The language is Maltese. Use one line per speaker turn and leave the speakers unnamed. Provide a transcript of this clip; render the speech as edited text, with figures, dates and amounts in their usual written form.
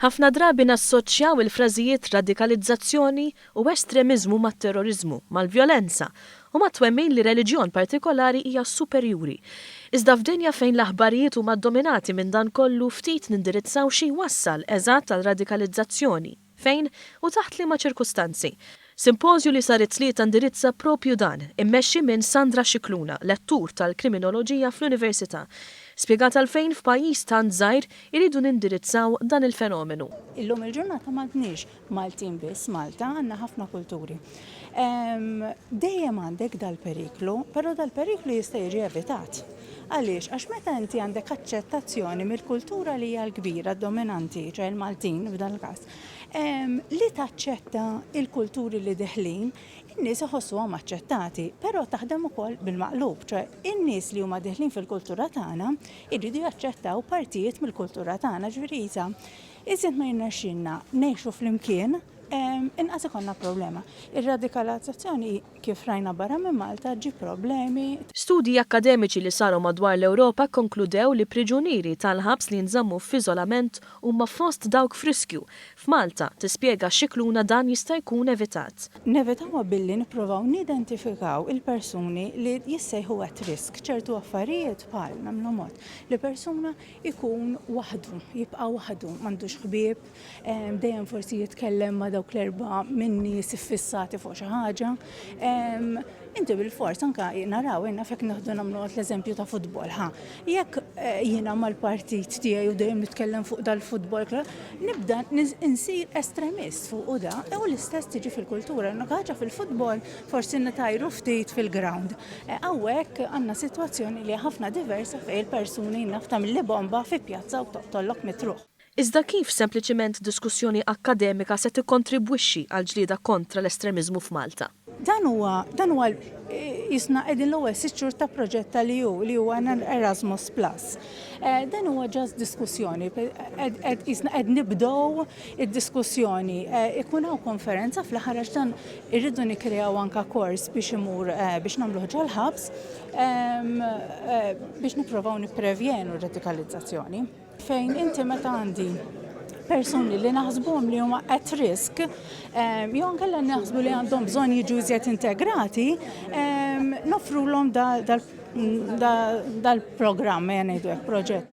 Ħafna drabi nassoċjaw il-frażijiet radikalizzazzjoni u estremizmu mat-terrorizmu, mal-vjolenza u mat-twemmin li reliġjon partikolari hija superjuri. Iżda f'dinja fejn l-aħbarijiet huma ddominati minn dan kollu ftit nindirizzaw xi wassal eżatt għal radikalizzazzjoni. Fejn u taħt liema ċirkustanzi. Simpożju li sar it-tlieta indirizza propju dan, immexxi minn Sandra Scicluna, lettur tal-Kriminoloġija fl-Università. Spjegat għalfejn f'pajjiż tant żgħir iridu nindirizzaw dan il-fenomenu.
Illum il-ġurnata m'għandniex Maltin biss, Malta għandna ħafna kulturi. Dejjem għandek dal-periklu, però dal-periklu jista' jiġi evitat. Għaliex, għax meta inti għandek aċċettazzjoni mill-kultura li hija l-kbira, dominanti, ċe il-Maltin f'dan il-każ, li taċċetta il-kulturi li deħlin, in-nies iħossuhom aċċettati, però taħdem ukoll bil-maqlub, ċe in-nies li huma deħlin fil-kultura tagħna jridu jaċċettaw partijiet mill-kultura tagħna ġviriża. Iżjed ma jirnexxinna ngħixu flimkien, inqas ikollna problema. Ir-radikalizzazzjoni kif rajna barra minn Malta ġi problemi.
Studji akkademiċi li saru madwar l-Ewropa konkludew li priġunieri tal-ħabs li nżammu f'iżolament huma fost dawk friskju. F'Malta tispjega Scicluna dan jista' jkun evitat.
Nevitawha billi nippruvaw nidentifikaw il-persuni li jissejħu at risk, ċertu affarijiet bħal nagħmlu mod li persuna ikun waħdu, jibqa' waħdu, m'għandux ħbieb, dejjem forsi jitkellem ma' dawk l-erba' min nies iffissati fuq xi ħaġa. Inti bil-fors anke naraw inna fek naħdu nagħmlu l-eżempju ta' futbol. Jekk jiena mal-partit tiegħi u dejjem nitkellem fuq dal-futbol, nibda insir estremist fuq da, u l-istess tiġi fil-kultura. Ħaġa fil-futbol forsi nitajru ftit fil-ground. Hawnhekk għandna sitwazzjoni li ħafna diversa fejn il-persuni nafta milli bomba fi pjazza u toqtollok mitruħ.
Iżda kif sempliċement diskussjoni akademika se tikkontribwixxi għal ġlieda kontra l-estremizmu f'Malta?
Dan huwa jisna qegħdin l-ewwel 6 xhur ta' proġett li huwa Erasmus Plus. Dan huwa ġast diskussjoni, qed nibdew id-diskussjoni. Ikun hawn konferenza fl-aħħar għax dan irridu nikkreaw anke kors biex imur biex nagħmluh ġol-ħabs biex nippruvaw nipprevjenu r-radikalizzazzjoni. Fejn inti meta għandi persuni li naħsbuhom li huma at risk, jew nkella naħsbu li għandhom bżonn jiġu iżjed integrati, nofrulhom dal-programm ngħidu hekk proġett.